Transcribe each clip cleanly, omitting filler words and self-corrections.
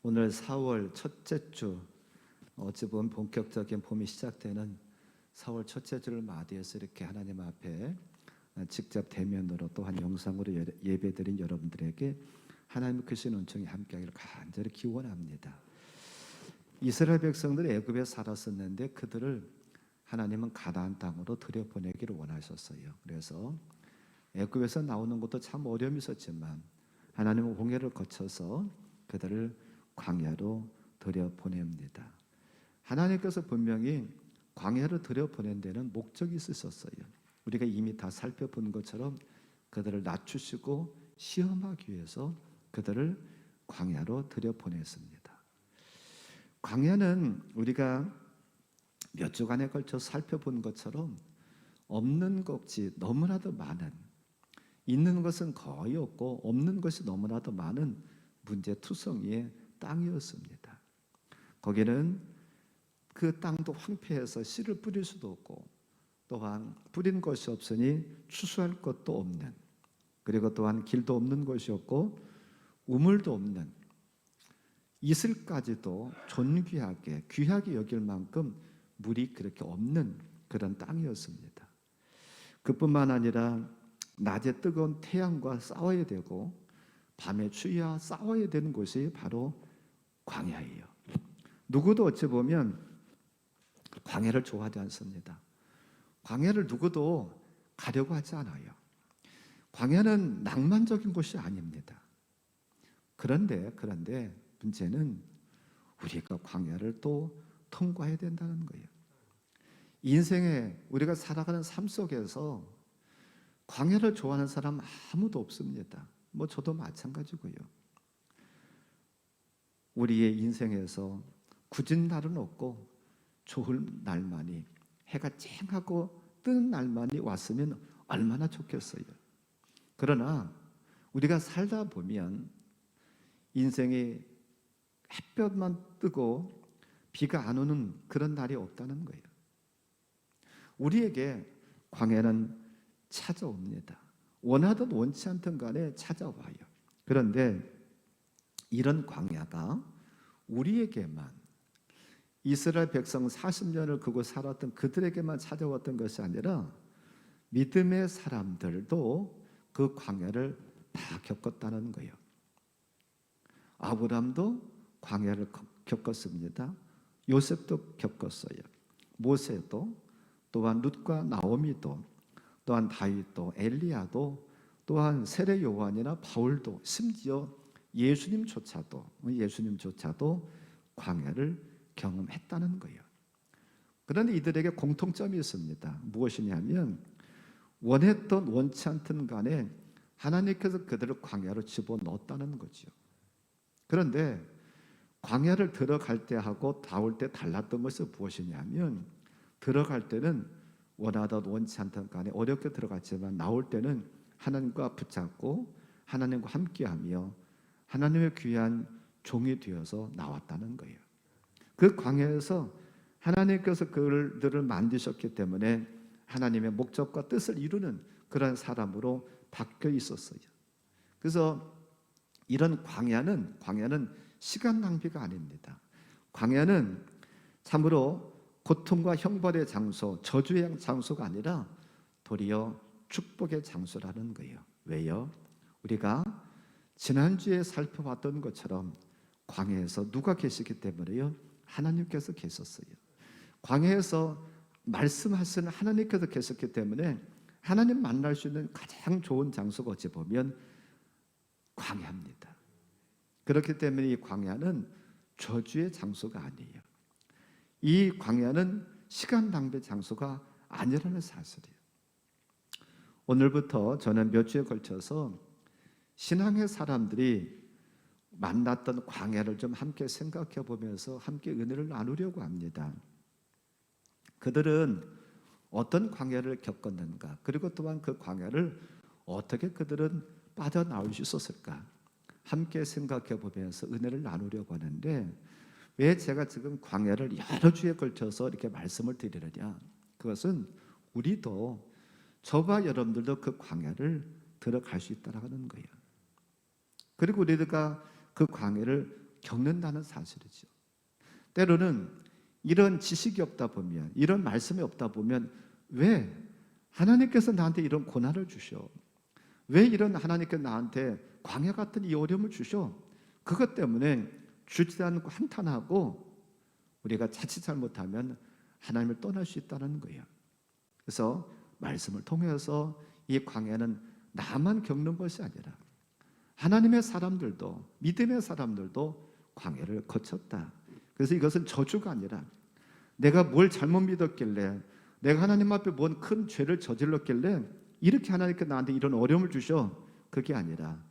오늘 4월 첫째 주, 어찌 보면 본격적인 봄이 시작되는 4월 첫째 주를 맞이해서 이렇게 하나님 앞에 직접 대면으로 또한 영상으로 예배드린 여러분들에게 하나님의 크신 은총이 함께하기를 간절히 기원합니다. 이스라엘 백성들이 애굽에 살았었는데 그들을 하나님은 가나안 땅으로 들여보내기를 원하셨어요. 그래서 애굽에서 나오는 것도 참 어려움이 있었지만 하나님은 홍해를 거쳐서 그들을 광야로 들여보냅니다. 하나님께서 분명히 광야로 들여보낸 데는 목적이 있었어요. 우리가 이미 다 살펴본 것처럼 그들을 낮추시고 시험하기 위해서 그들을 광야로 들여보냈습니다. 광야는 우리가 몇 주간에 걸쳐 살펴본 것처럼 없는 것이 너무나도 많은, 있는 것은 거의 없고 없는 것이 너무나도 많은 문제투성이의 땅이었습니다. 거기는 그 땅도 황폐해서 씨를 뿌릴 수도 없고 또한 뿌린 것이 없으니 추수할 것도 없는, 그리고 또한 길도 없는 곳이었고 우물도 없는, 이슬까지도 존귀하게 귀하게 여길 만큼 물이 그렇게 없는 그런 땅이었습니다. 그뿐만 아니라 낮에 뜨거운 태양과 싸워야 되고 밤에 추위와 싸워야 되는 곳이 바로 광야예요. 누구도 어찌 보면 광야를 좋아하지 않습니다. 광야를 누구도 가려고 하지 않아요. 광야는 낭만적인 곳이 아닙니다. 그런데 문제는 우리가 광야를 또 통과해야 된다는 거예요. 인생에 우리가 살아가는 삶 속에서 광야를 좋아하는 사람 아무도 없습니다. 저도 마찬가지고요. 우리의 인생에서 굳은 날은 없고 좋은 날만이, 해가 쨍하고 뜨는 날만이 왔으면 얼마나 좋겠어요. 그러나 우리가 살다 보면 인생이 햇볕만 뜨고 비가 안 오는 그런 날이 없다는 거예요. 우리에게 광야는 찾아옵니다. 원하든 원치 않든 간에 찾아와요. 그런데 이런 광야가 우리에게만, 이스라엘 백성 40년을 그곳 살았던 그들에게만 찾아왔던 것이 아니라 믿음의 사람들도 그 광야를 다 겪었다는 거예요. 아브라함도 광야를 겪었습니다. 요셉도 겪었어요. 모세도, 또한 룻과 나오미도, 또한 다윗도, 엘리야도, 또한 세례 요한이나 바울도, 심지어 예수님조차도 광야를 경험했다는 거예요. 그런데 이들에게 공통점이 있습니다. 무엇이냐면 원했던 원치 않든 간에 하나님께서 그들을 광야로 집어넣었다는 거죠. 그런데 광야를 들어갈 때하고 나올 때 달랐던 것은 무엇이냐면, 들어갈 때는 원하던 원치 않던 간에 어렵게 들어갔지만 나올 때는 하나님과 붙잡고 하나님과 함께하며 하나님의 귀한 종이 되어서 나왔다는 거예요. 그 광야에서 하나님께서 그들을 만드셨기 때문에 하나님의 목적과 뜻을 이루는 그런 사람으로 바뀌어 있었어요. 그래서 이런 광야는 시간 낭비가 아닙니다. 광야는 참으로 고통과 형벌의 장소, 저주의 장소가 아니라 도리어 축복의 장소라는 거예요. 왜요? 우리가 지난주에 살펴봤던 것처럼 광야에서 누가 계시기 때문에요? 하나님께서 계셨어요. 광야에서 말씀하시는 하나님께서 계셨기 때문에 하나님 만날 수 있는 가장 좋은 장소가 어찌 보면 광야입니다. 그렇기 때문에 이 광야는 저주의 장소가 아니에요. 이 광야는 시간 낭비의 장소가 아니라는 사실이에요. 오늘부터 저는 몇 주에 걸쳐서 신앙의 사람들이 만났던 광야를 좀 함께 생각해 보면서 함께 은혜를 나누려고 합니다. 그들은 어떤 광야를 겪었는가, 그리고 또한 그 광야를 어떻게 그들은 빠져나올 수 있었을까, 함께 생각해 보면서 은혜를 나누려고 하는데, 왜 제가 지금 광야를 여러 주에 걸쳐서 이렇게 말씀을 드리느냐, 그것은 우리도, 저와 여러분들도 그 광야를 들어갈 수 있다는 거예요. 그리고 우리가 그 광야를 겪는다는 사실이죠. 때로는 이런 지식이 없다 보면, 이런 말씀이 없다 보면, 왜 하나님께서 나한테 이런 고난을 주셔? 왜 이런 하나님께서 나한테 광야 같은 이 어려움을 주셔? 그것 때문에 주지 않고 한탄하고 우리가 자칫 잘못하면 하나님을 떠날 수 있다는 거예요. 그래서 말씀을 통해서 이 광야는 나만 겪는 것이 아니라 하나님의 사람들도, 믿음의 사람들도 광야를 거쳤다. 그래서 이것은 저주가 아니라 내가 뭘 잘못 믿었길래, 내가 하나님 앞에 뭔 큰 죄를 저질렀길래 이렇게 하나님께서 나한테 이런 어려움을 주셔. 그게 아니라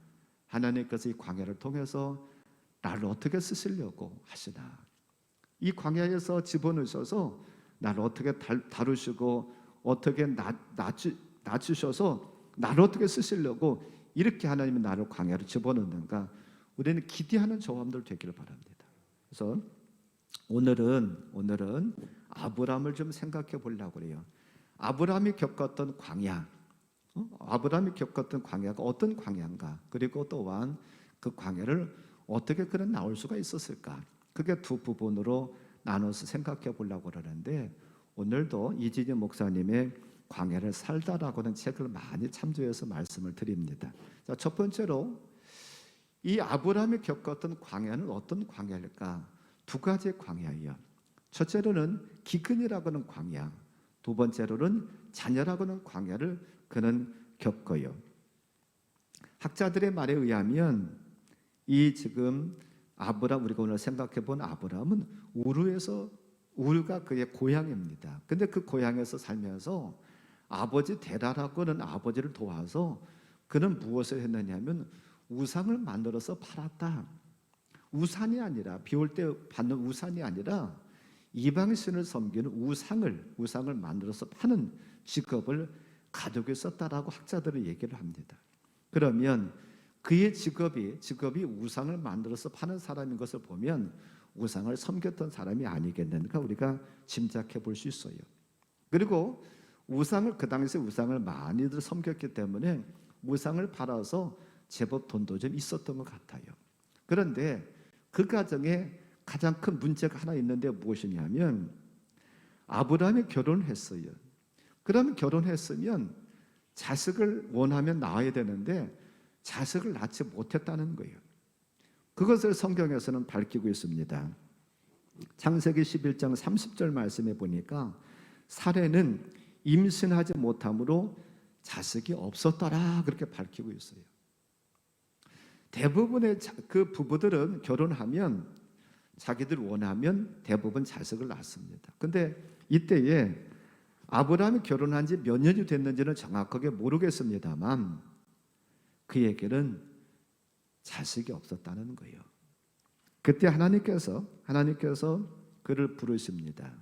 하나님께서 이 광야를 통해서 나를 어떻게 쓰시려고 하시나, 이 광야에서 집어넣으셔서 나를 어떻게 다루시고 어떻게 낮추셔서 나를 어떻게 쓰시려고 이렇게 하나님이 나를 광야로 집어넣는가, 우리는 기대하는 저함들 되기를 바랍니다. 그래서 오늘은 아브라함을 좀 생각해 보려고 그래요. 아브라함이 겪었던 광야, 아브라함이 겪었던 광야가 어떤 광야인가, 그리고 또한 그 광야를 어떻게 그는 나올 수가 있었을까, 그게 두 부분으로 나눠서 생각해 보려고 그러는데, 오늘도 이진희 목사님의 광야를 살다라고 하는 책을 많이 참조해서 말씀을 드립니다. 자, 첫 번째로 이 아브라함이 겪었던 광야는 어떤 광야일까? 두 가지의 광야예요. 첫째로는 기근이라고 하는 광야, 두 번째로는 자녀라고 하는 광야를 그는 겪어요. 학자들의 말에 의하면 이 지금 아브라함, 우리가 오늘 생각해 본 아브라함은 우르가 그의 고향입니다. 근데 그 고향에서 살면서 아버지 데라라고 하는 아버지를 도와서 그는 무엇을 했느냐면 우상을 만들어서 팔았다. 우산이 아니라, 비 올 때 받는 우산이 아니라 이방신을 섬기는 우상을 만들어서 파는 직업을 가지고 있었다라고 학자들은 얘기를 합니다. 그러면 그의 직업이 우상을 만들어서 파는 사람인 것을 보면 우상을 섬겼던 사람이 아니겠는가 우리가 짐작해 볼 수 있어요. 그리고 그 당시에 우상을 많이들 섬겼기 때문에 우상을 팔아서 제법 돈도 좀 있었던 것 같아요. 그런데 그 가정에 가장 큰 문제가 하나 있는데 무엇이냐면 아브라함이 결혼을 했어요. 그러면 결혼했으면 자식을 원하면 낳아야 되는데 자식을 낳지 못했다는 거예요. 그것을 성경에서는 밝히고 있습니다. 창세기 11장 30절 말씀에 보니까 사례는 임신하지 못함으로 자식이 없었더라, 그렇게 밝히고 있어요. 대부분의 그 부부들은 결혼하면 자기들 원하면 대부분 자식을 낳습니다. 근데 이때에 아브라함이 결혼한 지 몇 년이 됐는지는 정확하게 모르겠습니다만 그에게는 자식이 없었다는 거예요. 그때 하나님께서 그를 부르십니다.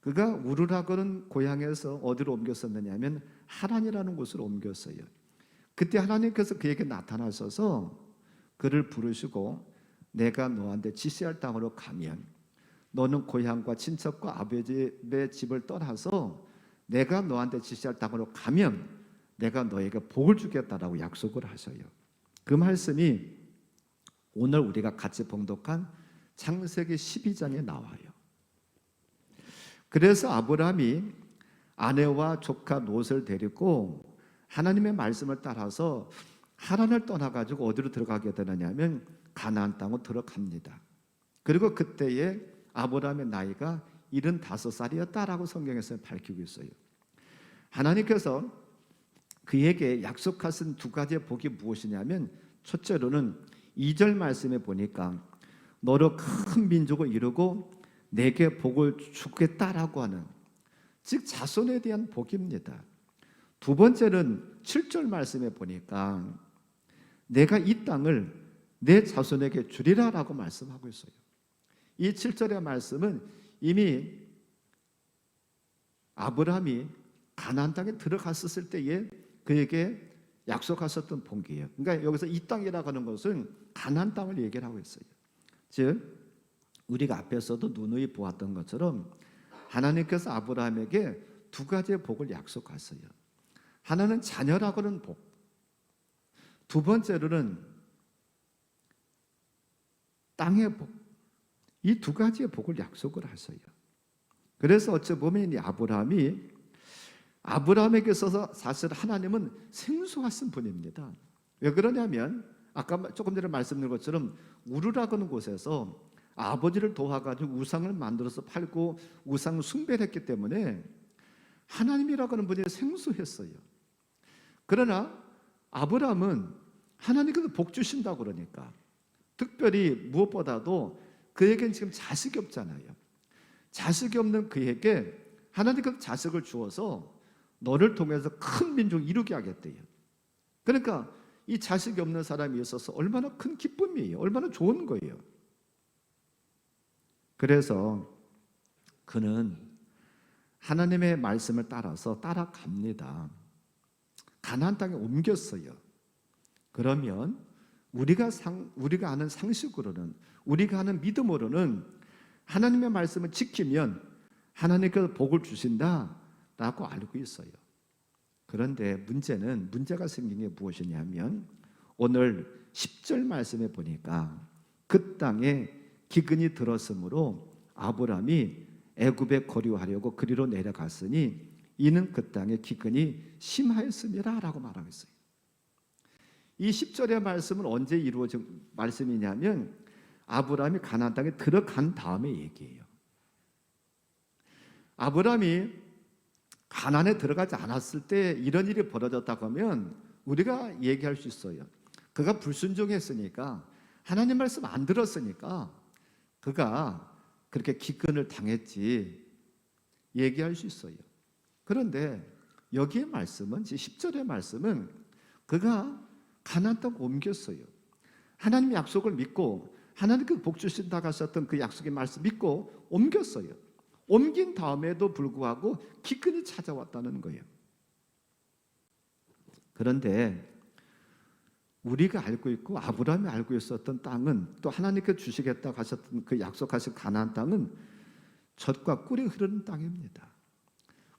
그가 우르라고 하는 고향에서 어디로 옮겼었느냐면 하란이라는 곳으로 옮겼어요. 그때 하나님께서 그에게 나타나셔서 그를 부르시고 내가 너한테 지시할 땅으로 가면 너는 고향과 친척과 아버지의 집을 떠나서 내가 너한테 지시할 땅으로 가면 내가 너에게 복을 주겠다라고 약속을 하셔요. 그 말씀이 오늘 우리가 같이 봉독한 창세기 12장에 나와요. 그래서 아브라함이 아내와 조카 롯을 데리고 하나님의 말씀을 따라서 하란을 떠나가지고 어디로 들어가게 되느냐면 가나안 땅으로 들어갑니다. 그리고 그때에 아브라함의 나이가 75살이었다라고 성경에서 밝히고 있어요. 하나님께서 그에게 약속하신 두 가지의 복이 무엇이냐면 첫째로는 2절 말씀에 보니까 너로 큰 민족을 이루고 내게 복을 주겠다라고 하는, 즉 자손에 대한 복입니다. 두 번째는 7절 말씀에 보니까 내가 이 땅을 내 자손에게 주리라라고 말씀하고 있어요. 이 7절의 말씀은 이미 아브라함이 가나안 땅에 들어갔었을 때에 그에게 약속하셨던 복이에요. 그러니까 여기서 이 땅이라고 하는 것은 가나안 땅을 얘기를 하고 있어요. 즉 우리가 앞에서도 누누이 보았던 것처럼 하나님께서 아브라함에게 두 가지의 복을 약속하셨어요. 하나는 자녀라고 하는 복, 두 번째로는 땅의 복, 이 두 가지의 복을 약속을 하셔요. 그래서 어찌 보면 이 아브라함에게 있어서 사실 하나님은 생소하신 분입니다. 왜 그러냐면 아까 조금 전에 말씀드린 것처럼 우르라는 곳에서 아버지를 도와가지고 우상을 만들어서 팔고 우상을 숭배를 했기 때문에 하나님이라고 하는 분이 생소했어요. 그러나 아브라함은 하나님께서 복 주신다고 그러니까, 특별히 무엇보다도 그에게는 지금 자식이 없잖아요. 자식이 없는 그에게 하나님께서 자식을 주어서 너를 통해서 큰 민족을 이루게 하겠대요. 그러니까 이 자식이 없는 사람이 있어서 얼마나 큰 기쁨이에요. 얼마나 좋은 거예요. 그래서 그는 하나님의 말씀을 따라서 따라갑니다. 가나안 땅에 옮겼어요. 그러면 우리가 아는 상식으로는, 우리가 아는 믿음으로는 하나님의 말씀을 지키면 하나님께서 복을 주신다라고 알고 있어요. 그런데 문제가 생긴 게 무엇이냐면 오늘 10절 말씀에 보니까 그 땅에 기근이 들었으므로 아브라함이 애굽에 거류하려고 그리로 내려갔으니 이는 그 땅에 기근이 심하였음이라라고 말하고 있어요. 이 10절의 말씀은 언제 이루어진 말씀이냐면 아브라함이 가나안 땅에 들어간 다음에 얘기예요. 아브라함이 가나안에 들어가지 않았을 때 이런 일이 벌어졌다고 하면 우리가 얘기할 수 있어요. 그가 불순종했으니까, 하나님 말씀 안 들었으니까 그가 그렇게 기근을 당했지 얘기할 수 있어요. 그런데 여기의 말씀은, 10절의 말씀은 그가 가나안 땅 옮겼어요. 하나님의 약속을 믿고 하나님께서 복 주신다고 하셨던 그 약속의 말씀 믿고 옮겼어요. 옮긴 다음에도 불구하고 기근이 찾아왔다는 거예요. 그런데 우리가 알고 있고 아브라함이 알고 있었던 땅은, 또 하나님께서 주시겠다고 하셨던 그 약속하신 가나안 땅은 젖과 꿀이 흐르는 땅입니다.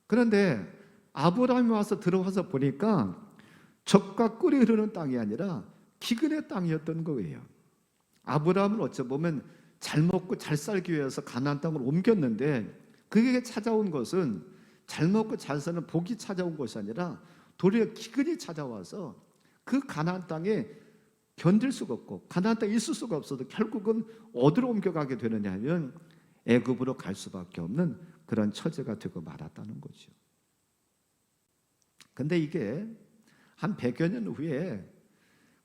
그런데 아브라함이 와서 들어와서 보니까 젖과 꿀이 흐르는 땅이 아니라 기근의 땅이었던 거예요. 아브라함은 어찌 보면 잘 먹고 잘 살기 위해서 가나안 땅으로 옮겼는데 그에게 찾아온 것은 잘 먹고 잘 사는 복이 찾아온 것이 아니라 도리어 기근이 찾아와서 그 가나안 땅에 견딜 수가 없고 가나안 땅에 있을 수가 없어도 결국은 어디로 옮겨가게 되느냐 하면 애굽으로 갈 수밖에 없는 그런 처지가 되고 말았다는 거죠. 근데 이게 한 100여 년 후에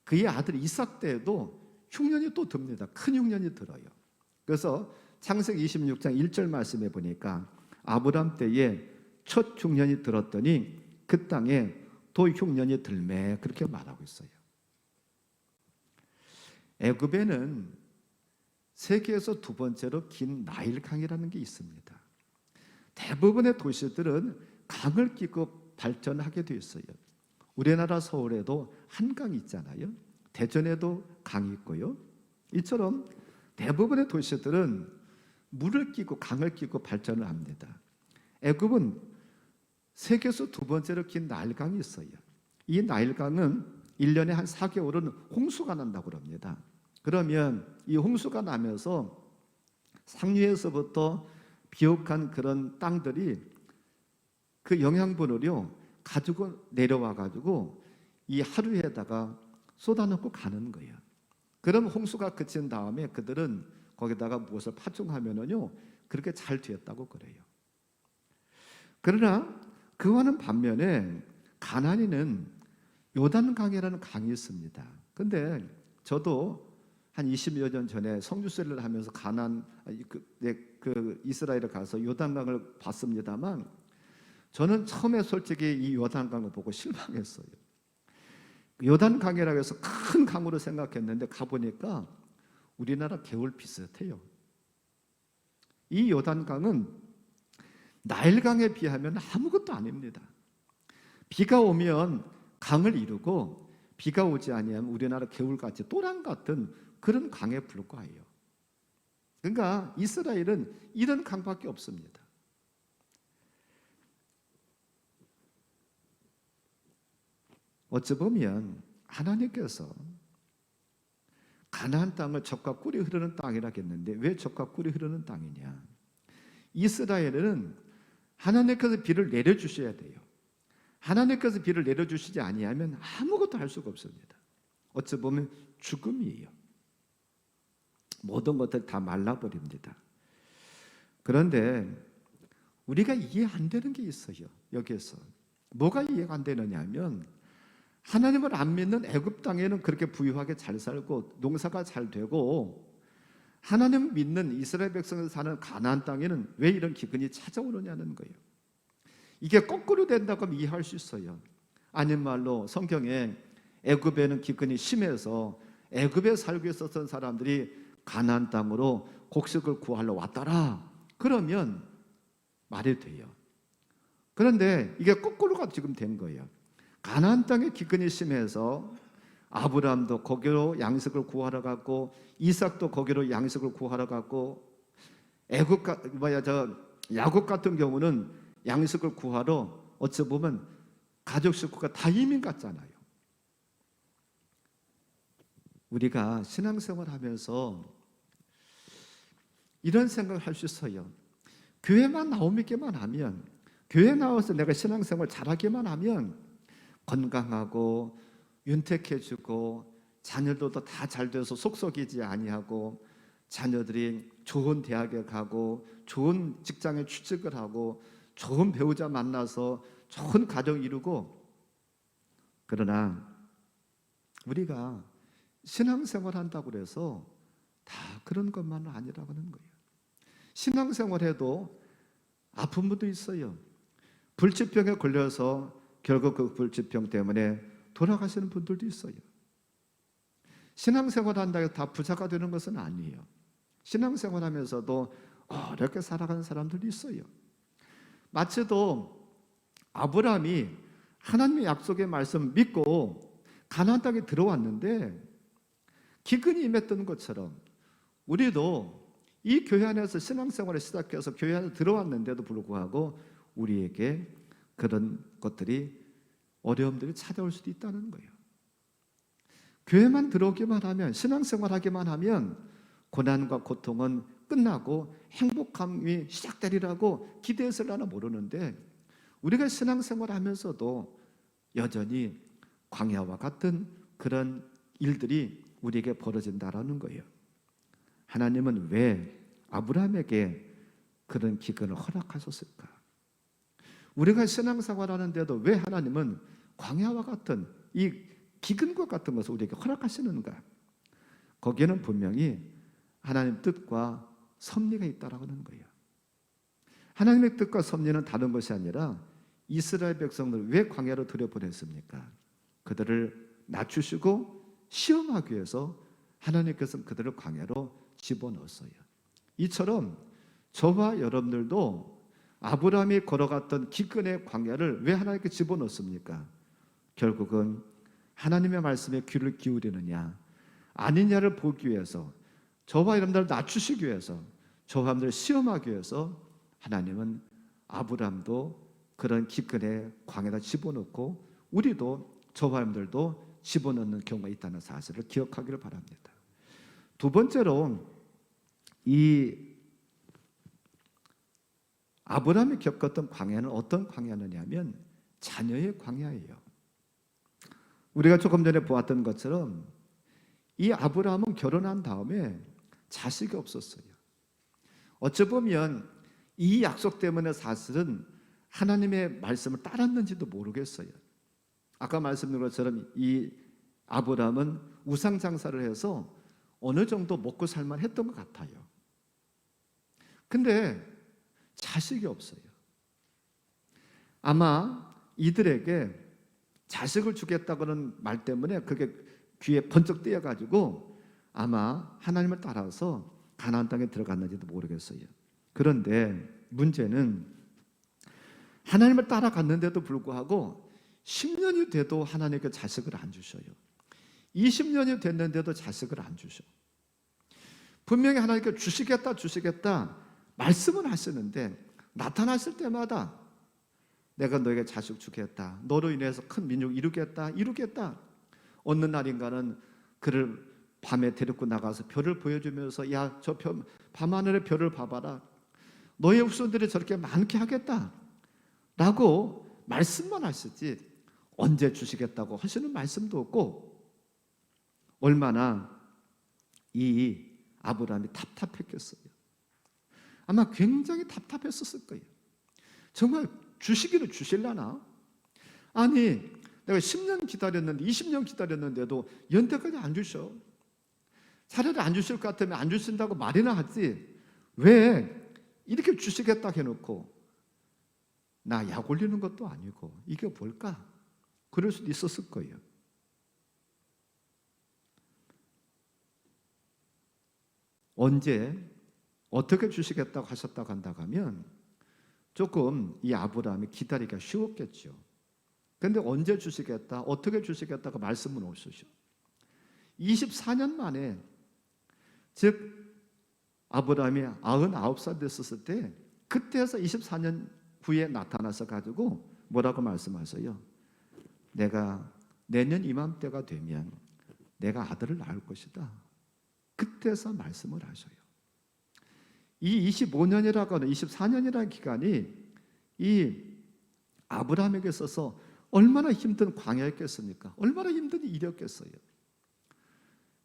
그의 아들 이삭 때에도 흉년이 또 듭니다. 큰 흉년이 들어요. 그래서 창세기 26장 1절 말씀에 보니까 아브람 때에 첫 흉년이 들었더니 그 땅에 또 흉년이 들매, 그렇게 말하고 있어요. 애굽에는 세계에서 두 번째로 긴 나일강이라는 게 있습니다. 대부분의 도시들은 강을 끼고 발전하게 되어 있어요. 우리나라 서울에도 한강이 있잖아요. 대전에도 강이 있고요. 이처럼 대부분의 도시들은 물을 끼고 강을 끼고 발전을 합니다. 애굽은 세계에서 두 번째로 긴 나일강이 있어요. 이 나일강은 1년에 한 4개월은 홍수가 난다고 합니다. 그러면 이 홍수가 나면서 상류에서부터 비옥한 그런 땅들이 그 영양분을요 가지고 내려와 가지고 이 하루에다가 쏟아놓고 가는 거예요. 그럼 홍수가 그친 다음에 그들은 거기다가 무엇을 파종하면은요 그렇게 잘 되었다고 그래요. 그러나 그와는 반면에 가나안에는 요단강이라는 강이 있습니다. 근데 저도 한 20여 년 전에 성주세를 하면서 가나안 그 이스라엘에 가서 요단강을 봤습니다만 저는 처음에 솔직히 이 요단강을 보고 실망했어요. 요단강이라고 해서 큰 강으로 생각했는데 가보니까 우리나라 개울 비슷해요. 이 요단강은 나일강에 비하면 아무것도 아닙니다. 비가 오면 강을 이루고 비가 오지 아니하면 우리나라 개울같이 또랑 같은 그런 강에 불과해요. 그러니까 이스라엘은 이런 강밖에 없습니다. 어찌 보면 하나님께서 가나안 땅을 젖과 꿀이 흐르는 땅이라 했는데 왜 젖과 꿀이 흐르는 땅이냐? 이스라엘은 하나님께서 비를 내려주셔야 돼요. 하나님께서 비를 내려주시지 아니하면 아무것도 할 수가 없습니다. 어찌 보면 죽음이에요. 모든 것들 다 말라버립니다. 그런데 우리가 이해 안 되는 게 있어요. 여기에서 뭐가 이해가 안 되느냐 하면 하나님을 안 믿는 애굽 땅에는 그렇게 부유하게 잘 살고 농사가 잘 되고 하나님 믿는 이스라엘 백성이 사는 가나안 땅에는 왜 이런 기근이 찾아오느냐는 거예요. 이게 거꾸로 된다고 하면 이해할 수 있어요. 아닌 말로 성경에 애굽에는 기근이 심해서 애굽에 살고 있었던 사람들이 가나안 땅으로 곡식을 구하러 왔더라. 그러면 말이 돼요. 그런데 이게 거꾸로가 지금 된 거예요. 가나안 땅에 기근이 심해서 아브라함도 거기로 양식을 구하러 갔고 이삭도 거기로 양식을 구하러 갔고 야곱 같은 경우는 양식을 구하러 어찌 보면 가족 식구가 다 이민 갔잖아요. 우리가 신앙생활 하면서 이런 생각을 할 수 있어요. 교회만 나오기만 하면, 교회 나와서 내가 신앙생활 잘하기만 하면 건강하고 윤택해지고 자녀들도 다 잘 돼서 속썩이지 아니하고 자녀들이 좋은 대학에 가고 좋은 직장에 취직을 하고 좋은 배우자 만나서 좋은 가정 이루고, 그러나 우리가 신앙생활 한다고 해서 다 그런 것만은 아니라고 하는 거예요. 신앙생활해도 아픈 분도 있어요. 불치병에 걸려서 결국 그 불치병 때문에 돌아가시는 분들도 있어요. 신앙생활 한다고 해서 다 부자가 되는 것은 아니에요. 신앙생활 하면서도 어렵게 살아가는 사람들도 있어요. 마치도 아브라함이 하나님의 약속의 말씀 믿고 가나안 땅에 들어왔는데 기근이 임했던 것처럼 우리도 이 교회 안에서 신앙생활을 시작해서 교회 안에 들어왔는데도 불구하고 우리에게 그런 것들이, 어려움들이 찾아올 수도 있다는 거예요. 교회만 들어오기만 하면, 신앙생활 하기만 하면 고난과 고통은 끝나고 행복함이 시작되리라고 기대했을라나 모르는데 우리가 신앙생활 하면서도 여전히 광야와 같은 그런 일들이 우리에게 벌어진다라는 거예요. 하나님은 왜 아브라함에게 그런 기근을 허락하셨을까? 우리가 신앙생활 하는데도 왜 하나님은 광야와 같은 이 기근과 같은 것을 우리에게 허락하시는가? 거기에는 분명히 하나님의 뜻과 섭리가 있다라고 하는 거예요. 하나님의 뜻과 섭리는 다른 것이 아니라 이스라엘 백성들을 왜 광야로 들여보냈습니까? 그들을 낮추시고 시험하기 위해서 하나님께서는 그들을 광야로 집어넣었어요. 이처럼 저와 여러분들도 아브라함이 걸어갔던 기근의 광야를 왜 하나님께 집어넣습니까? 결국은 하나님의 말씀에 귀를 기울이느냐 아니냐를 보기 위해서, 저와 여러분들을 낮추시기 위해서, 저와 여러분들을 시험하기 위해서 하나님은 아브라함도 그런 기근의 광야에다 집어넣고 우리도 저와 여러분들도 집어넣는 경우가 있다는 사실을 기억하기를 바랍니다. 두 번째로 이 아브라함이 겪었던 광야는 어떤 광야느냐면 자녀의 광야예요. 우리가 조금 전에 보았던 것처럼 이 아브라함은 결혼한 다음에 자식이 없었어요. 어찌 보면 이 약속 때문에 사실은 하나님의 말씀을 따랐는지도 모르겠어요. 아까 말씀드린 것처럼 이 아브라함은 우상 장사를 해서 어느 정도 먹고 살만 했던 것 같아요. 근데 자식이 없어요. 아마 이들에게 자식을 주겠다고는 말 때문에 그게 귀에 번쩍 뜨여가지고 아마 하나님을 따라서 가나안 땅에 들어갔는지도 모르겠어요. 그런데 문제는 하나님을 따라갔는데도 불구하고 10년이 돼도 하나님께 자식을 안 주셔요. 20년이 됐는데도 자식을 안 주셔. 분명히 하나님께 주시겠다 말씀은 하시는데 나타났을 때마다 내가 너에게 자식 주겠다, 너로 인해서 큰 민족 이루겠다. 어느 날인가는 그를 밤에 데리고 나가서 별을 보여주면서 야, 저 밤하늘의 별을 봐봐라. 너의 후손들이 저렇게 많게 하겠다 라고 말씀만 하시지 언제 주시겠다고 하시는 말씀도 없고, 얼마나 이 아브라함이 답답했겠어요. 아마 굉장히 답답했었을 거예요. 정말 주시기를 주실라나? 아니 내가 10년 기다렸는데 20년 기다렸는데도 연대까지 안 주셔. 차라리 안 주실 것 같으면 안 주신다고 말이나 하지 왜 이렇게 주시겠다 해놓고 나 약 올리는 것도 아니고 이게 뭘까? 그럴 수도 있었을 거예요. 언제 어떻게 주시겠다고 하셨다고 한다고 하면 조금 이 아브라함이 기다리기가 쉬웠겠죠. 그런데 언제 주시겠다, 어떻게 주시겠다고 말씀은 없으셔. 24년 만에, 즉 아브라함이 99살 됐었을 때 그때에서 24년 후에 나타나서 가지고 뭐라고 말씀하세요? 내가 내년 이맘때가 되면 내가 아들을 낳을 것이다. 그때서 말씀을 하셔요. 이 25년이라고 하는 24년이라는 기간이 이 아브라함에게 있어서 얼마나 힘든 광야였겠습니까? 얼마나 힘든 일이었겠어요.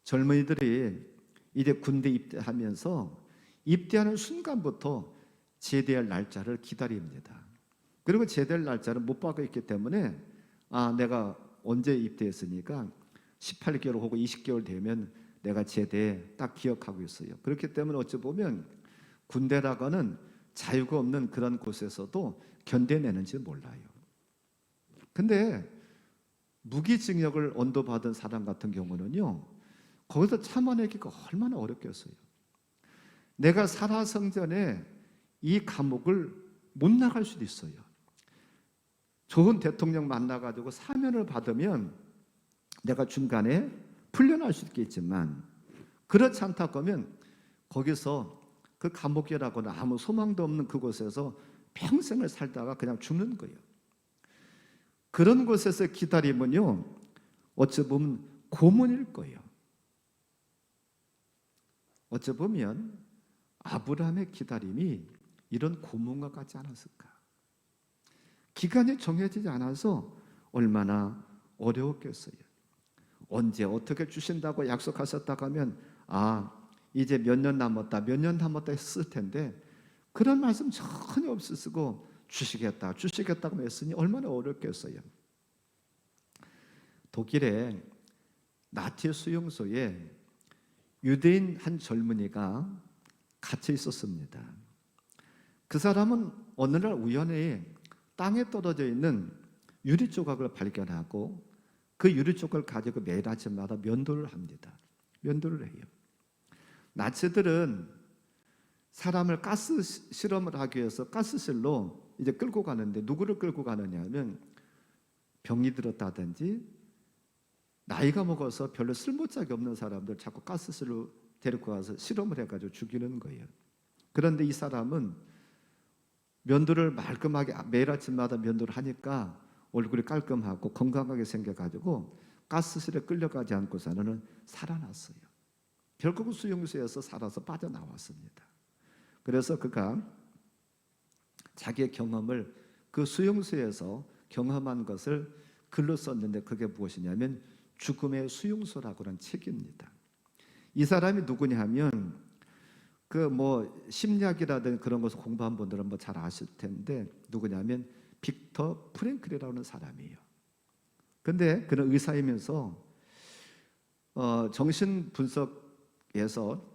젊은이들이 이제 군대 입대하면서 입대하는 순간부터 제대할 날짜를 기다립니다. 그리고 제대할 날짜를 못 받고 있기 때문에 내가 언제 입대했으니까 18개월 혹은 20개월 되면 내가 제대 딱 기억하고 있어요. 그렇기 때문에 어찌 보면 군대라고는 자유가 없는 그런 곳에서도 견뎌내는지 몰라요. 근데 무기징역을 언도받은 사람 같은 경우는요, 거기서 참아내기가 얼마나 어렵겠어요. 내가 살아생전에 이 감옥을 못 나갈 수도 있어요. 좋은 대통령 만나가지고 사면을 받으면 내가 중간에 풀려날 수 있겠지만, 그렇지 않다고 하면 거기서 그 감옥이라고는 아무 소망도 없는 그곳에서 평생을 살다가 그냥 죽는 거예요. 그런 곳에서 기다림은요, 어찌 보면 고문일 거예요. 어찌 보면 아브라함의 기다림이 이런 고문과 같지 않았을까? 기간이 정해지지 않아서 얼마나 어려웠겠어요. 언제 어떻게 주신다고 약속하셨다고 하면 이제 몇 년 남았다 했을 텐데 그런 말씀 전혀 없으시고 주시겠다고 했으니 얼마나 어렵겠어요. 독일의 나치 수용소에 유대인 한 젊은이가 갇혀 있었습니다. 그 사람은 어느 날 우연히 땅에 떨어져 있는 유리 조각을 발견하고 그 유리 조각을 가지고 매일 아침마다 면도를 합니다. 면도를 해요. 나치들은 사람을 가스 실험을 하기 위해서 가스실로 이제 끌고 가는데 누구를 끌고 가느냐면 병이 들었다든지 나이가 먹어서 별로 쓸모짝이 없는 사람들 자꾸 가스실로 데리고 가서 실험을 해가지고 죽이는 거예요. 그런데 이 사람은 면도를 말끔하게 매일 아침마다 면도를 하니까 얼굴이 깔끔하고 건강하게 생겨가지고 가스실에 끌려가지 않고서는 살아났어요. 결국은 수용소에서 살아서 빠져나왔습니다. 그래서 그가 자기의 경험을 그 수용소에서 경험한 것을 글로 썼는데 그게 무엇이냐면 죽음의 수용소라고 하는 책입니다. 이 사람이 누구냐 하면 그 심리학이라든 그런 것을 공부한 분들은 잘 아실 텐데 누구냐면 빅터 프랭클이라는 사람이에요. 근데 그는 의사이면서 정신 분석에서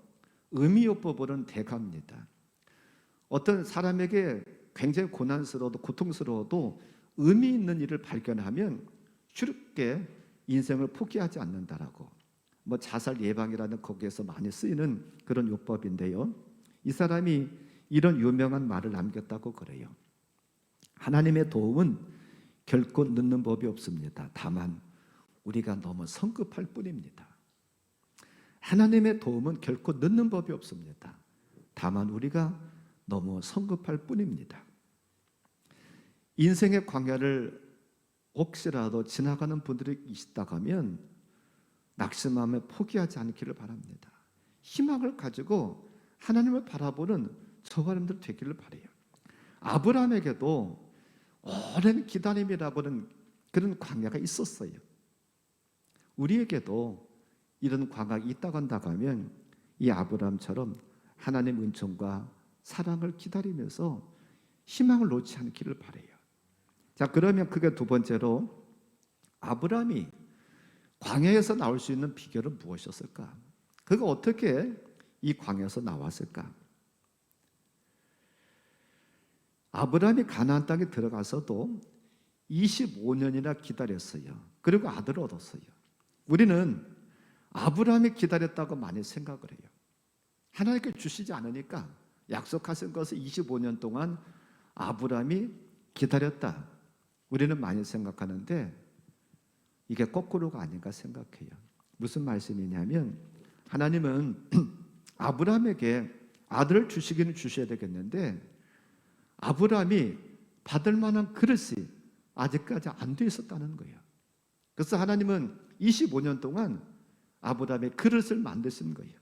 의미요법으로는 대가입니다. 어떤 사람에게 굉장히 고난스러워도 고통스러워도 의미 있는 일을 발견하면 쉽게 인생을 포기하지 않는다라고, 자살 예방이라는 거기에서 많이 쓰이는 그런 요법인데요. 이 사람이 이런 유명한 말을 남겼다고 그래요. 하나님의 도움은 결코 늦는 법이 없습니다. 다만 우리가 너무 성급할 뿐입니다. 하나님의 도움은 결코 늦는 법이 없습니다. 다만 우리가 너무 성급할 뿐입니다. 인생의 광야를 혹시라도 지나가는 분들이 있다고 하면 낙심하며 포기하지 않기를 바랍니다. 희망을 가지고 하나님을 바라보는 저와 여러분들 되기를 바라요. 아브라함에게도 오랜 기다림이라고는 그런 광야가 있었어요. 우리에게도 이런 광야가 있다고 한다고 하면 이 아브라함처럼 하나님의 은총과 사랑을 기다리면서 희망을 놓지 않기를 바라요. 자, 그러면 그게 두 번째로 아브라함이 광야에서 나올 수 있는 비결은 무엇이었을까? 그가 어떻게 이 광야에서 나왔을까? 아브라함이 가나안 땅에 들어가서도 25년이나 기다렸어요. 그리고 아들을 얻었어요. 우리는 아브라함이 기다렸다고 많이 생각을 해요. 하나님께 주시지 않으니까 약속하신 것을 25년 동안 아브라함이 기다렸다. 우리는 많이 생각하는데 이게 거꾸로가 아닌가 생각해요. 무슨 말씀이냐면 하나님은 아브라함에게 아들을 주시기는 주셔야 되겠는데 아브라함이 받을 만한 그릇이 아직까지 안 돼 있었다는 거예요. 그래서 하나님은 25년 동안 아브라함의 그릇을 만드신 거예요.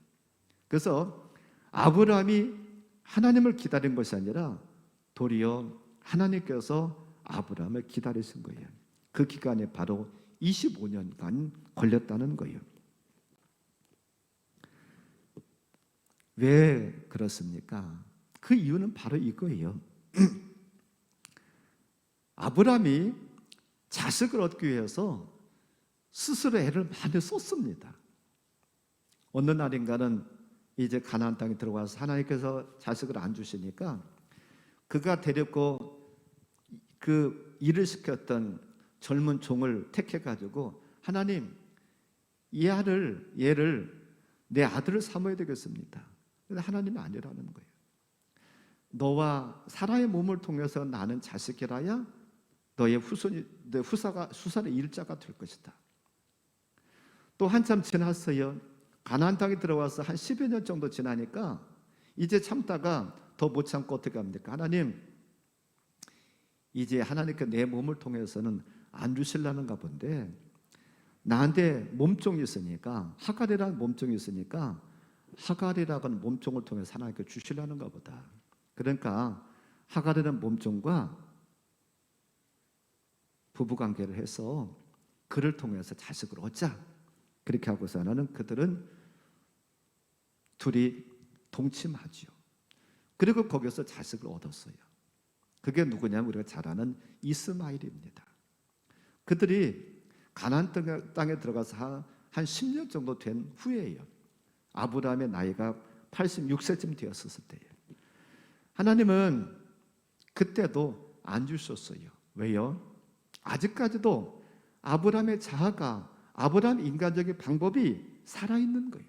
그래서 아브라함이 하나님을 기다린 것이 아니라 도리어 하나님께서 아브라함을 기다리신 거예요. 그 기간에 바로 25년간 걸렸다는 거예요. 왜 그렇습니까? 그 이유는 바로 이거예요. 아브라함이 자식을 얻기 위해서 스스로 애를 많이 썼습니다. 어느 날인가는 이제 가나안 땅에 들어와서 하나님께서 자식을 안 주시니까 그가 데리고 그 일을 시켰던 젊은 종을 택해 가지고 하나님 얘를 내 아들을 삼아야 되겠습니다. 근데 하나님은 아니라는 거예요. 너와 사라의 몸을 통해서 나는 자식이라야 너의 후사의 일자가 될 것이다. 또 한참 지났어요. 가나안 땅에 들어와서 한 10여 년 정도 지나니까 이제 참다가 더 못 참고 어떻게 합니까? 하나님 이제 하나님께 내 몸을 통해서는 안 주실라는가 본데 나한테 몸종이 있으니까 하갈이라는 몸종이 있으니까 하갈이라는 몸종을 통해서 하나님께 주실라는가 보다. 그러니까 하갈이라는 몸종과 부부관계를 해서 그를 통해서 자식을 얻자. 그렇게 하고서는 그들은 둘이 동침하지요. 그리고 거기서 자식을 얻었어요. 그게 누구냐면 우리가 잘 아는 이스마엘입니다. 그들이 가나안 땅에 들어가서 한 10년 정도 된 후에요. 아브라함의 나이가 86세쯤 되었을 때예요. 하나님은 그때도 안 주셨어요. 왜요? 아직까지도 아브라함의 자아가 아브라함 인간적인 방법이 살아있는 거예요.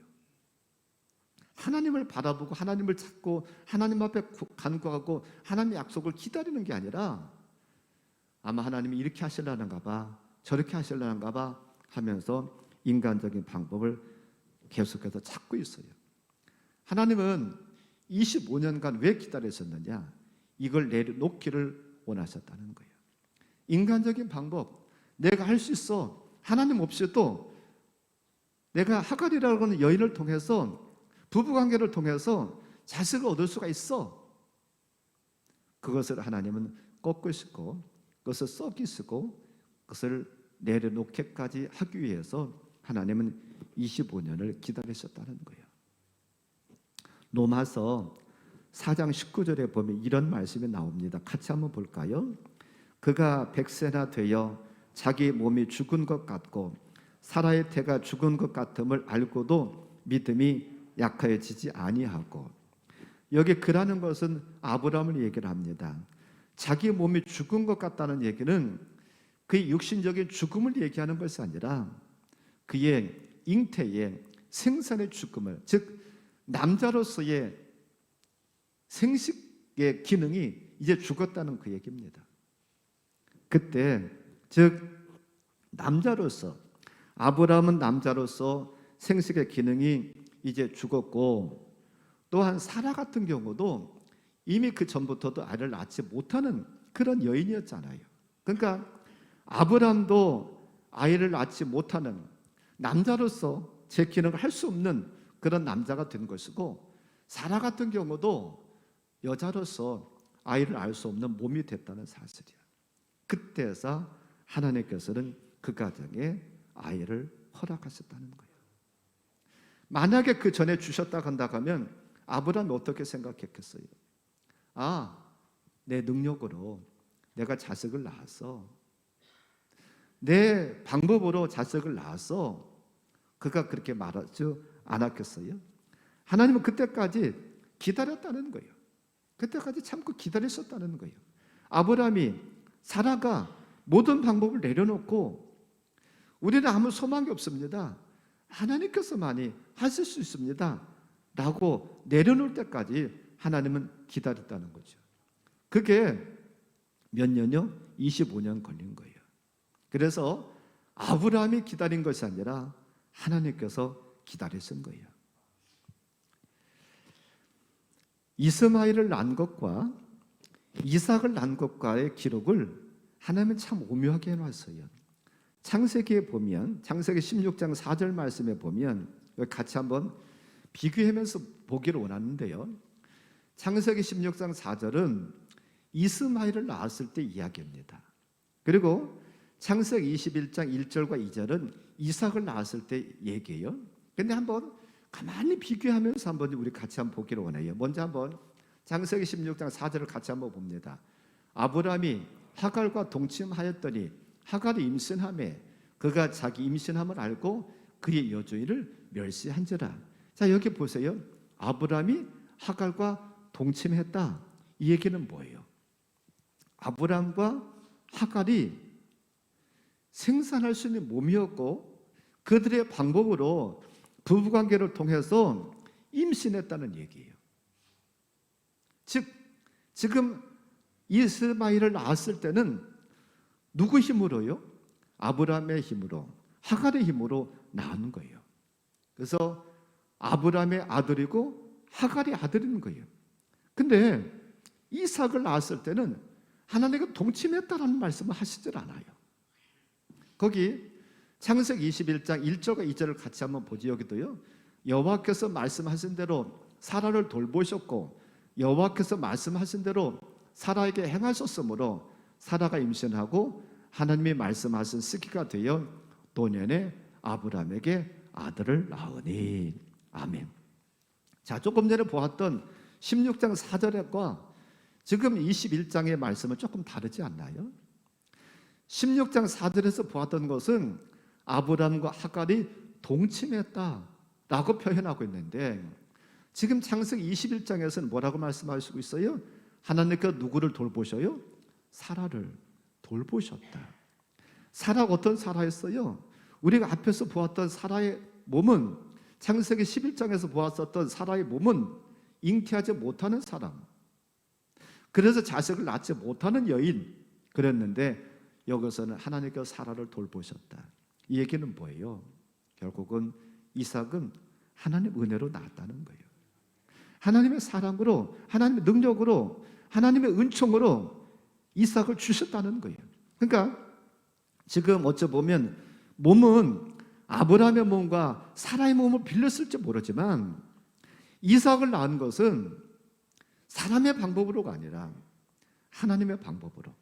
하나님을 바라보고 하나님을 찾고 하나님 앞에 간구하고 하나님의 약속을 기다리는 게 아니라 아마 하나님이 이렇게 하시려는가 봐 저렇게 하시려는가 봐 하면서 인간적인 방법을 계속해서 찾고 있어요. 하나님은 25년간 왜 기다리셨느냐? 이걸 내려놓기를 원하셨다는 거예요. 인간적인 방법, 내가 할 수 있어. 하나님 없이도 내가 하갈이라고 하는 여인을 통해서 부부관계를 통해서 자식을 얻을 수가 있어. 그것을 하나님은 꺾으시고 그것을 썩이시고 그것을 내려놓기까지 하기 위해서 하나님은 25년을 기다리셨다는 거예요. 로마서 4장 19절에 보면 이런 말씀이 나옵니다. 같이 한번 볼까요? 그가 100세나 되어 자기 몸이 죽은 것 같고 사라의 태가 죽은 것 같음을 알고도 믿음이 약해지지 아니하고, 여기 그라는 것은 아브라함을 얘기를 합니다. 자기 몸이 죽은 것 같다는 얘기는 그의 육신적인 죽음을 얘기하는 것이 아니라 그의 잉태의 생산의 죽음을, 즉 남자로서의 생식의 기능이 이제 죽었다는 그 얘기입니다. 그때 즉 남자로서, 아브라함은 남자로서 생식의 기능이 이제 죽었고, 또한 사라 같은 경우도 이미 그 전부터도 아이를 낳지 못하는 그런 여인이었잖아요. 그러니까 아브라함도 아이를 낳지 못하는, 남자로서 제 기능을 할 수 없는 그런 남자가 된 것이고, 사라 같은 경우도 여자로서 아이를 알 수 없는 몸이 됐다는 사실이야. 그때서 하나님께서는 그 가정에 아이를 허락하셨다는 거예요. 만약에 그 전에 주셨다 한다면 아브라함이 어떻게 생각했겠어요? 내 능력으로 내가 자식을 낳았어, 내 방법으로 자식을 낳았어, 그가 그렇게 말하지 않았겠어요? 하나님은 그때까지 기다렸다는 거예요. 그때까지 참고 기다렸었다는 거예요. 아브라함이, 사라가 모든 방법을 내려놓고 우리는 아무 소망이 없습니다, 하나님께서만이 하실 수 있습니다 라고 내려놓을 때까지 하나님은 기다렸다는 거죠. 그게 몇 년요? 25년 걸린 거예요. 그래서 아브라함이 기다린 것이 아니라 하나님께서 기다리신 거예요. 이스마엘을 낳은 것과 이삭을 낳은 것과의 기록을 하나님은 참 오묘하게 해놨어요. 창세기에 보면, 창세기 16장 4절 말씀에 보면, 같이 한번 비교하면서 보기를 원하는데요, 창세기 16장 4절은 이스마엘을 낳았을 때 이야기입니다. 그리고 창세기 21장 1절과 2절은 이삭을 낳았을 때 얘기예요. 근데 한번 가만히 비교하면서 한번 우리 같이 한번 보기를 원해요. 먼저 한번 창세기 16장 4절을 같이 한번 봅니다. 아브라함이 하갈과 동침하였더니 하갈이 임신하매 그가 자기 임신함을 알고 그의 여주인을 멸시한지라. 자, 여기 보세요. 아브라함이 하갈과 동침했다. 이 얘기는 뭐예요? 아브라함과 하갈이 생산할 수 있는 몸이었고 그들의 방법으로 부부관계를 통해서 임신했다는 얘기예요. 즉 지금 이스마엘을 낳았을 때는 누구 힘으로요? 아브라함의 힘으로, 하갈의 힘으로 낳은 거예요. 그래서 아브라함의 아들이고 하갈의 아들인 거예요. 근데 이삭을 낳았을 때는 하나님과 동침했다라는 말씀을 하시질 않아요. 거기 창세기 21장 1절과 2절을 같이 한번 보지. 여기도요, 여호와께서 말씀하신 대로 사라를 돌보셨고 여호와께서 말씀하신 대로 사라에게 행하셨으므로 사라가 임신하고 하나님이 말씀하신 시기가 되어 노년에 아브라함에게 아들을 낳으니. 아멘. 자, 조금 전에 보았던 16장 4절과 지금 21장의 말씀은 조금 다르지 않나요? 16장 4절에서 보았던 것은 아브라함과 하갈이 동침했다라고 표현하고 있는데, 지금 창세기 21장에서는 뭐라고 말씀하시고 있어요? 하나님께서 누구를 돌보셔요? 사라를 돌보셨다. 사라가 어떤 사라였어요? 우리가 앞에서 보았던 사라의 몸은, 창세기 11장에서 보았었던 사라의 몸은 잉태하지 못하는 사람, 그래서 자식을 낳지 못하는 여인 그랬는데, 여기서는 하나님께서 사라를 돌보셨다. 이 얘기는 뭐예요? 결국은 이삭은 하나님의 은혜로 낳았다는 거예요. 하나님의 사랑으로, 하나님의 능력으로, 하나님의 은총으로 이삭을 주셨다는 거예요. 그러니까 지금 어찌 보면 몸은 아브라함의 몸과 사라의 몸을 빌렸을지 모르지만 이삭을 낳은 것은 사람의 방법으로가 아니라 하나님의 방법으로.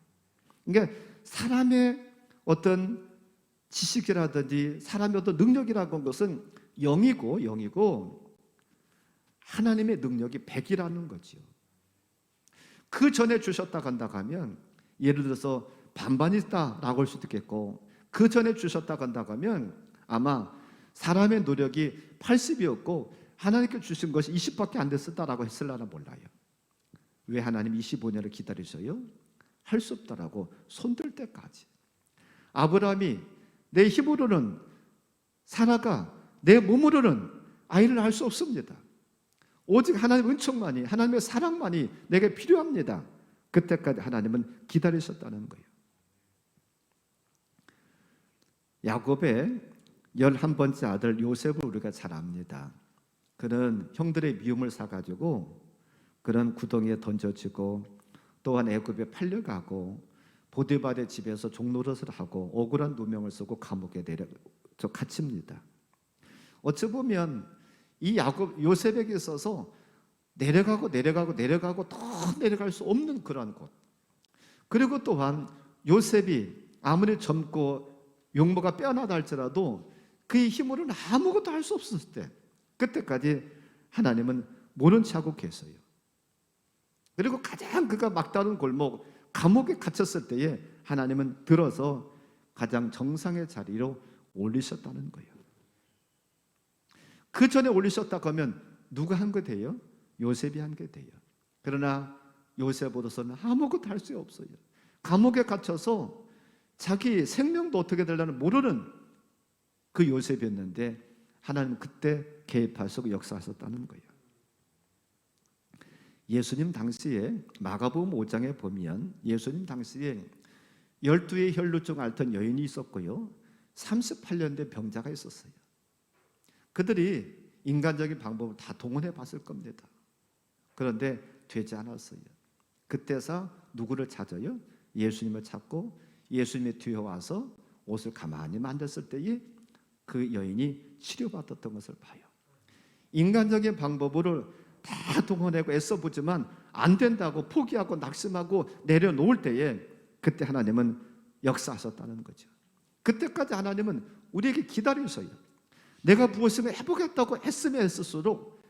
그러니까 사람의 어떤 지식이라든지 사람의 어떤 능력이라는 것은 0이고 하나님의 능력이 100이라는 거죠. 그 전에 주셨다 간다 하면 예를 들어서 반반이 있다라고 할 수도 있겠고, 그 전에 주셨다 간다 하면 아마 사람의 노력이 80이었고 하나님께 주신 것이 20밖에 안 됐었다라고 했을라나 몰라요. 왜 하나님 25년을 기다리셔요? 할 수 없다라고 손들 때까지. 아브라함이 내 힘으로는, 사라가 내 몸으로는 아이를 낳을 수 없습니다. 오직 하나님의 은총만이, 하나님의 사랑만이 내게 필요합니다. 그때까지 하나님은 기다리셨다는 거예요. 야곱의 11번째 아들 요셉을 우리가 잘 압니다. 그는 형들의 미움을 사가지고 그런 구덩이에 던져지고, 또한 애굽에 팔려가고, 보디발의 집에서 종노릇을 하고 억울한 누명을 쓰고 감옥에 저 가치입니다. 어찌 보면 이 요셉에게 있어서 내려가고 더 내려갈 수 없는 그러한 곳. 그리고 또한 요셉이 아무리 젊고 용모가 빼어나다 할지라도 그의 힘으로는 아무것도 할 수 없었을 때, 그때까지 하나님은 모른 체 하고 계세요. 그리고 가장 그가 막다른 골목, 감옥에 갇혔을 때에 하나님은 들어서 가장 정상의 자리로 올리셨다는 거예요. 그 전에 올리셨다고 하면 누가 한 게 돼요? 요셉이 한 게 돼요. 그러나 요셉으로서는 아무것도 할 수 없어요. 감옥에 갇혀서 자기 생명도 어떻게 되려나 모르는 그 요셉이었는데 하나님은 그때 개입하시고 역사하셨다는 거예요. 예수님 당시에 마가복음 5장에 보면 예수님 당시에 12의 혈루증 앓던 여인이 있었고요, 38년 된 병자가 있었어요. 그들이 인간적인 방법을 다 동원해 봤을 겁니다. 그런데 되지 않았어요. 그때서 누구를 찾아요? 예수님을 찾고 예수님의 뒤에 와서 옷을 가만히 만졌을 때에 그 여인이 치료받았던 것을 봐요. 인간적인 방법으로 다 동원하고 애써보지만 안 된다고 포기하고 낙심하고 내려놓을 때에 그때 하나님은 역사하셨다는 거죠. 그때까지 하나님은 우리에게 기다리셔요. 내가 무엇을 해보겠다고 애쓰면 애쓸수록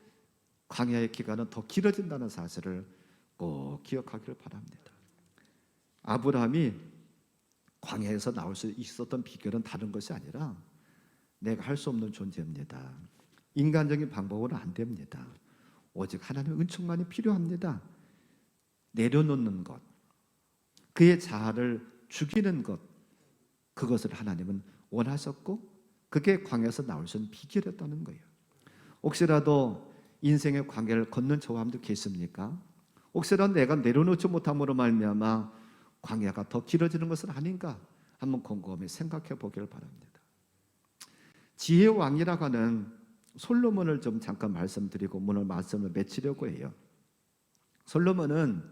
광야의 기간은 더 길어진다는 사실을 꼭 기억하기를 바랍니다. 아브라함이 광야에서 나올 수 있었던 비결은 다른 것이 아니라 내가 할 수 없는 존재입니다. 인간적인 방법으로는 안 됩니다. 오직 하나님의 은총만이 필요합니다. 내려놓는 것, 그의 자아를 죽이는 것, 그것을 하나님은 원하셨고 그게 광야에서 나올 수 있는 비결이었다는 거예요. 혹시라도 인생의 광야를 걷는 저와 함도 계십니까? 혹시라도 내가 내려놓지 못함으로 말미암아 광야가 더 길어지는 것은 아닌가 한번 곰곰이 생각해 보기를 바랍니다. 지혜의 왕이라고 하는 솔로몬을 좀 잠깐 말씀드리고 오늘 말씀을 맺으려고 해요. 솔로몬은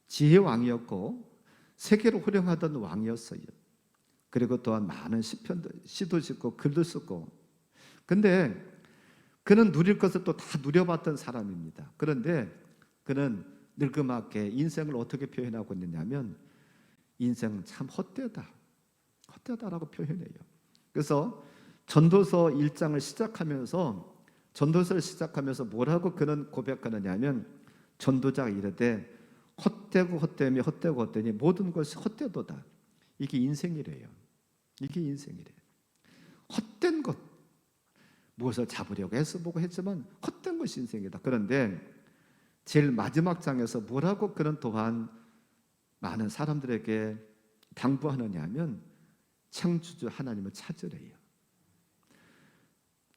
지혜의 왕이었고 세계로 호령하던 왕이었어요. 그리고 또한 많은 시도 짓고 글도 쓰고, 근데 그는 누릴 것을 또 다 누려봤던 사람입니다. 그런데 그는 늙음하게 인생을 어떻게 표현하고 있느냐면 인생은 참 헛되다라고 표현해요. 그래서 전도서 1장을 시작하면서 뭐라고 그는 고백하느냐면 전도자가 이르되 헛되니 모든 것이 헛되도다. 이게 인생이래요. 헛된 것, 무엇을 잡으려고 애써보고 했지만 헛된 것이 인생이다. 그런데 제일 마지막 장에서 뭐라고 그는 또한 많은 사람들에게 당부하느냐 하면 창조주 하나님을 찾으래요.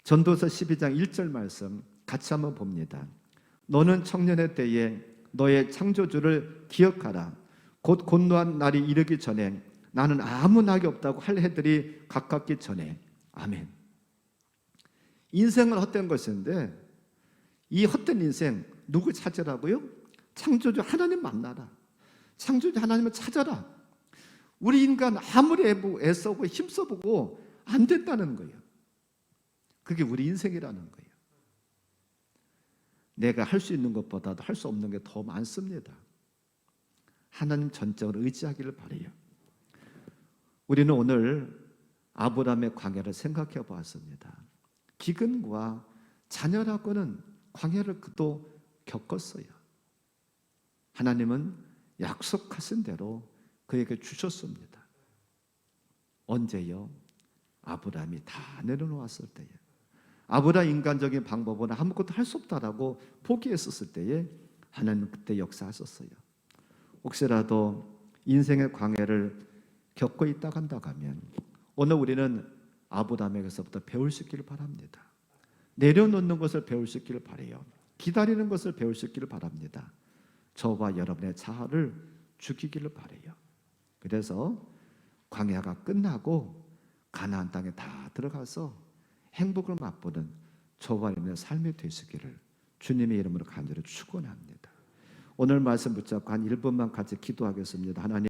전도서 12장 1절 말씀 같이 한번 봅니다. 너는 청년의 때에 너의 창조주를 기억하라. 곧 곤노한 날이 이르기 전에 나는 아무 낙이 없다고 할 해들이 가깝기 전에. 아멘. 인생은 헛된 것인데 이 헛된 인생 누구 찾으라고요? 창조주 하나님 만나라. 창조주 하나님을 찾아라. 우리 인간 아무리 애써보고 힘써보고 안 된다는 거예요. 그게 우리 인생이라는 거예요. 내가 할 수 있는 것보다도 할 수 없는 게 더 많습니다. 하나님 전적으로 의지하기를 바라요. 우리는 오늘 아브라함의 광야를 생각해 보았습니다. 기근과 자녀라고는 광야를 그도 겪었어요. 하나님은 약속하신 대로 그에게 주셨습니다. 언제요? 아브라함이 다 내려놓았을 때에. 아브라함 인간적인 방법은 아무것도 할 수 없다라고 포기했었을 때에 하나님은 그때 역사하셨어요. 혹시라도 인생의 광야를 겪고 있다고 한다면 오늘 우리는 아브라함에게서부터 배울 수 있기를 바랍니다. 내려놓는 것을 배울 수 있기를 바라요. 기다리는 것을 배울 수 있기를 바랍니다. 저와 여러분의 자아를 죽이기를 바라요. 그래서 광야가 끝나고 가나안 땅에 다 들어가서 행복을 맛보는 저와 여러분의 삶이 되시기를 주님의 이름으로 간절히 축원합니다. 오늘 말씀 붙잡고 한 1분만 같이 기도하겠습니다. 하나님,